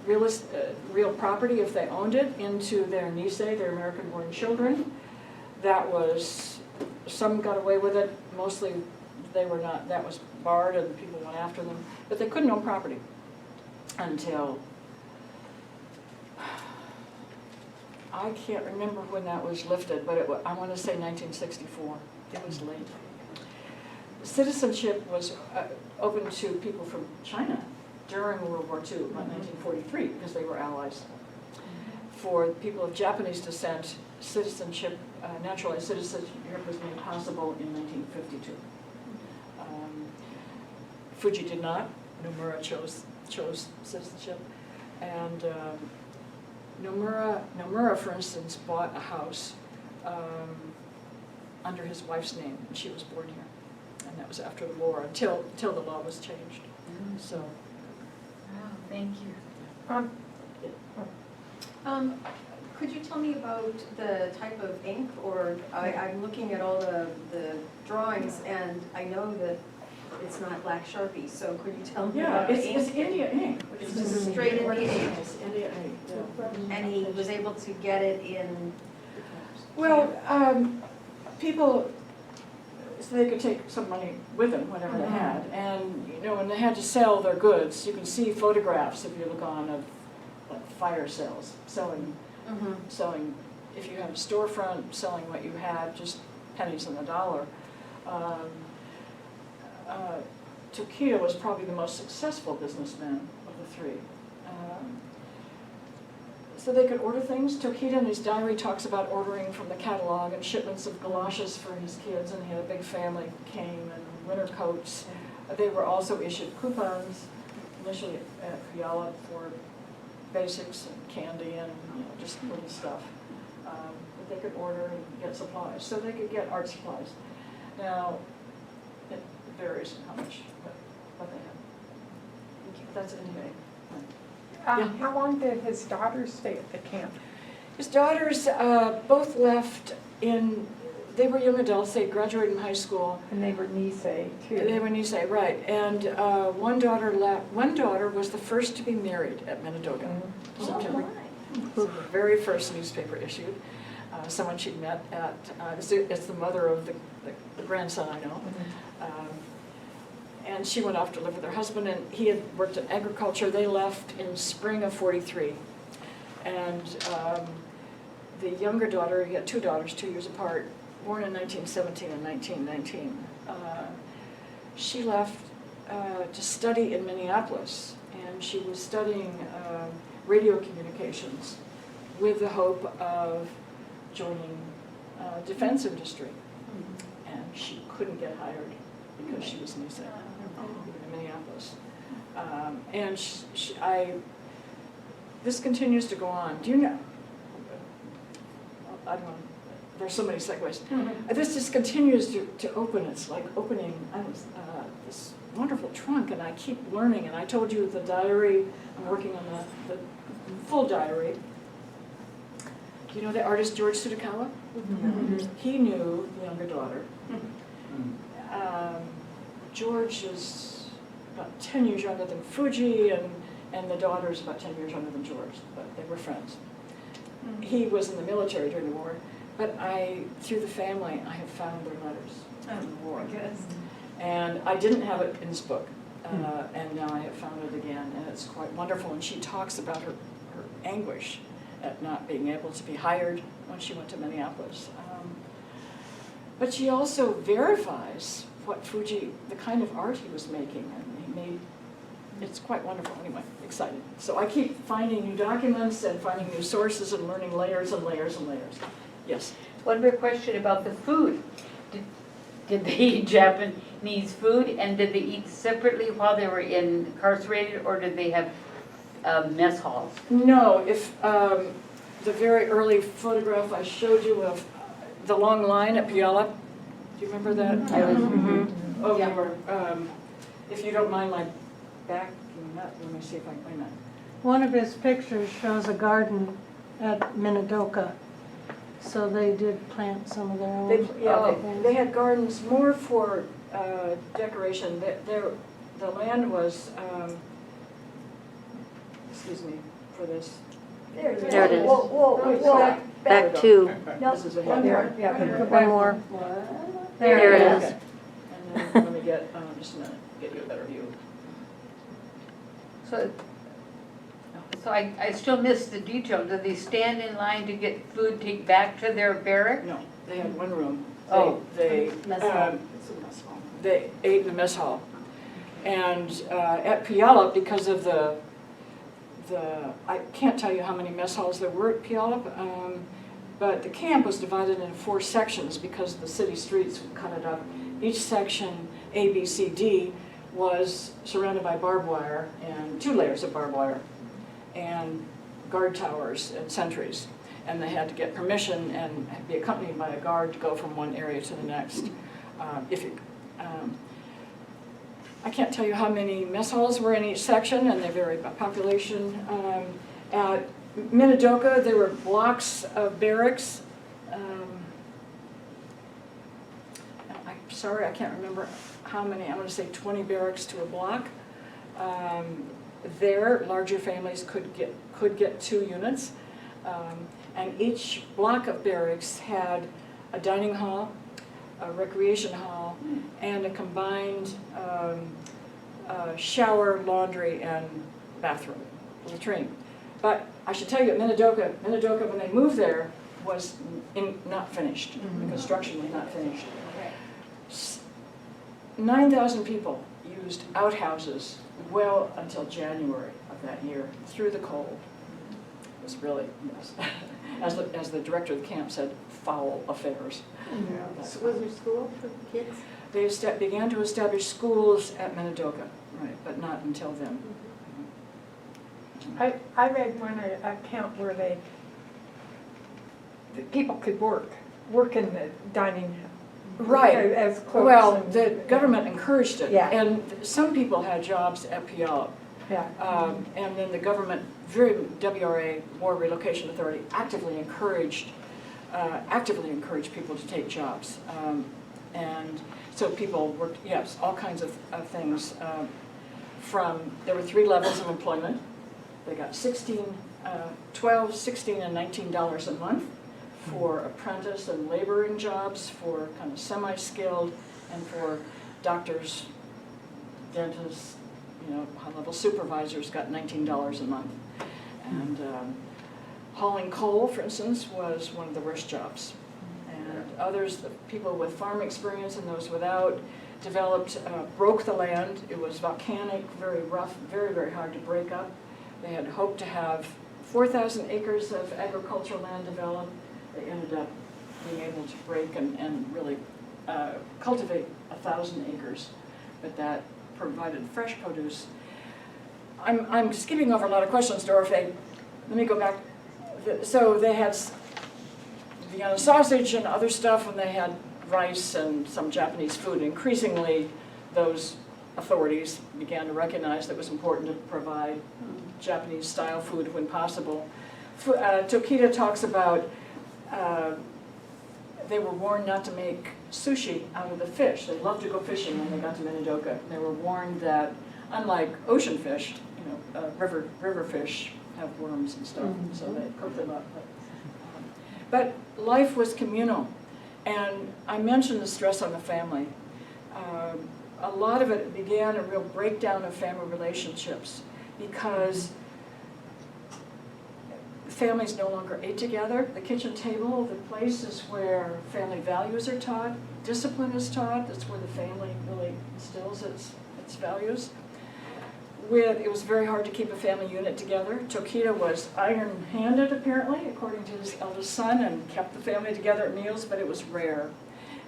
real property, if they owned it, into their Nisei, their American-born children. That was, some got away with it, mostly they were not, that was barred and people went after them. But they couldn't own property until, I can't remember when that was lifted, but I want to say 1964. It was late. Citizenship was open to people from China during World War II, about 1943, because they were allies. For people of Japanese descent, citizenship, naturalized citizenship was made possible in 1952. Fuji did not. Nomura chose citizenship. And Nomura, for instance, bought a house under his wife's name, and she was born here. And that was after the war, until the law was changed. So. Oh, thank you. Could you tell me about the type of ink, or I'm looking at all the drawings, and I know that it's not black Sharpie, so could you tell me Yeah, about the it's ink? India ink. It's just straight India ink, It's India ink, yeah. and he was able to get it in. Well, people, so they could take some money with them, whatever they had, and when they had to sell their goods, you can see photographs if you look on of like fire sales, selling, if you have a storefront, selling what you had, just pennies on the dollar. Tokita was probably the most successful businessman of the three. So they could order things. Tokita in his diary talks about ordering from the catalog and shipments of galoshes for his kids, and he had a big family, came, and winter coats. They were also issued coupons, initially at Fiala for basics and candy and just little stuff that they could order and get supplies. So they could get art supplies. Now, it varies in how much, what they have. That's anyway. Yeah. How long did his daughters stay at the camp? His daughters both left they were young adults, they graduated from high school. And they were Nisei too. They were Nisei, right. And one daughter was the first to be married at Minidoka. September. The very first newspaper issued. Someone she'd met at, it's the mother of the grandson I know. And she went off to live with her husband, and he had worked in agriculture. They left in spring of '43. And the younger daughter, he had two daughters, 2 years apart, born in 1917 and 1919. She left to study in Minneapolis, and she was studying radio communications with the hope of joining defense industry. And she couldn't get hired because she was Nisei in Minneapolis. And this continues to go on. Do you know, I don't know, there's so many segues. This just continues to open. It's like opening this wonderful trunk, and I keep learning. And I told you the diary, I'm working on the full diary. Do you know the artist George Tsutakawa? He knew the younger daughter. George is about 10 years younger than Fuji, and the daughter is about 10 years younger than George, but they were friends. He was in the military during the war, but through the family, I have found their letters in the war. And I didn't have it in this book, and now I have found it again, and it's quite wonderful. And she talks about her anguish at not being able to be hired when she went to Minneapolis. But she also verifies what Fuji, the kind of art he was making, and he made, it's quite wonderful. Anyway, excited. So I keep finding new documents and finding new sources and learning layers and layers and layers. Yes. One more question about the food. Did they eat Japanese food, and did they eat separately while they were incarcerated, or did they have mess halls? No, if the very early photograph I showed you of the long line at Puyallup, do you remember that? I was, Oh, you were, if you don't mind my backing up, let me see if I can find that. One of his pictures shows a garden at Minidoka, so they did plant some of their own. They had gardens more for decoration. The land was, excuse me for this. There it is. There it is. Whoa, whoa, whoa. Back to, No, This is a one head. more. One more. What? There it is. Okay. And then let me get, just a minute, get you a better view. so I still missed the detail. Did they stand in line to get food take back to their barrack? No, they had one room. Oh. They, Mess hall. they ate in the mess hall. And at Puyallup, because of the, I can't tell you how many mess halls there were at Puyallup, but the camp was divided into 4 sections because the city streets cut it up. Each section, A, B, C, D, was surrounded by barbed wire and 2 layers of barbed wire and guard towers and sentries. And they had to get permission and be accompanied by a guard to go from one area to the next. I can't tell you how many mess halls were in each section, and they vary by population. At Minidoka, there were blocks of barracks. I'm sorry, I can't remember how many. I'm going to say 20 barracks to a block. There, larger families could get 2 units, and each block of barracks had a dining hall, a recreation hall, and a combined shower, laundry, and bathroom, latrine. But I should tell you, at Minidoka, when they moved there, was not finished. The construction was not finished. 9,000 people used outhouses well until January of that year, through the cold. It was really, yes, as the director of the camp said, foul affairs. so was there school for kids? They began to establish schools at Minidoka, right, but not until then. I read one account where the people could work in the dining. Right. As cooks. Well, and- the government encouraged it. Yeah. And some people had jobs at Puyallup. Yeah. And then the government, WRA, War Relocation Authority, actively encouraged people to take jobs. And so people worked, yes, all kinds of things. There were 3 levels of employment. They got $12, $16, and $19 a month for apprentice and laboring jobs, for kind of semi-skilled, and for doctors, dentists, high-level supervisors got $19 a month. And hauling coal, for instance, was one of the worst jobs. And others, the people with farm experience and those without, broke the land. It was volcanic, very rough, very, very hard to break up. They had hoped to have 4,000 acres of agricultural land developed. They ended up being able to break and really cultivate 1,000 acres, but that provided fresh produce. I'm skipping over a lot of questions, Dorothy. Let me go back. So they had Vienna sausage and other stuff, and they had rice and some Japanese food. Increasingly, those authorities began to recognize that it was important to provide Japanese-style food when possible. Tokita talks about they were warned not to make sushi out of the fish. They loved to go fishing when they got to Minidoka. They were warned that, unlike ocean fish, river fish have worms and stuff, so they cooked them up. But life was communal, and I mentioned the stress on the family. a lot of it began a real breakdown of family relationships because families no longer ate together. The kitchen table, the place is where family values are taught, discipline is taught. That's where the family really instills its values. It was very hard to keep a family unit together. Tokita was iron-handed, apparently, according to his eldest son, and kept the family together at meals, but it was rare.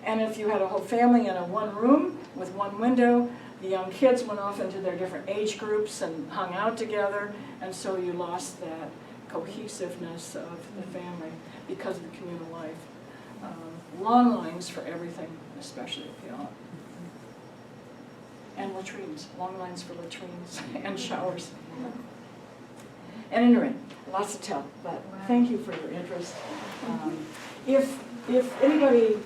And if you had a whole family in a one room with one window, the young kids went off into their different age groups and hung out together, and so you lost that cohesiveness of the family because of the communal life. Long lines for everything, especially if you know. And latrines, long lines for latrines and showers. At any rate, lots to tell, but thank you for your interest. If anybody,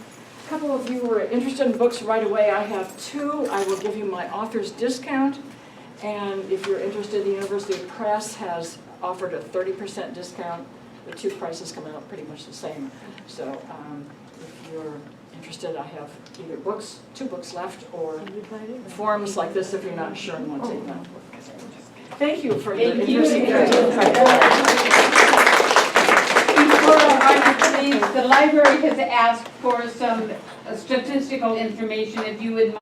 a couple of you were interested in books right away, I have two. I will give you my author's discount. And if you're interested, the University Press has offered a 30% discount. The two prices come out pretty much the same. So if you're interested, I have either books, 2 books left, or forms like this if you're not sure and want to take them. Thank you for your Thank you. interest. Before our leave, the library has asked for some statistical information, if you would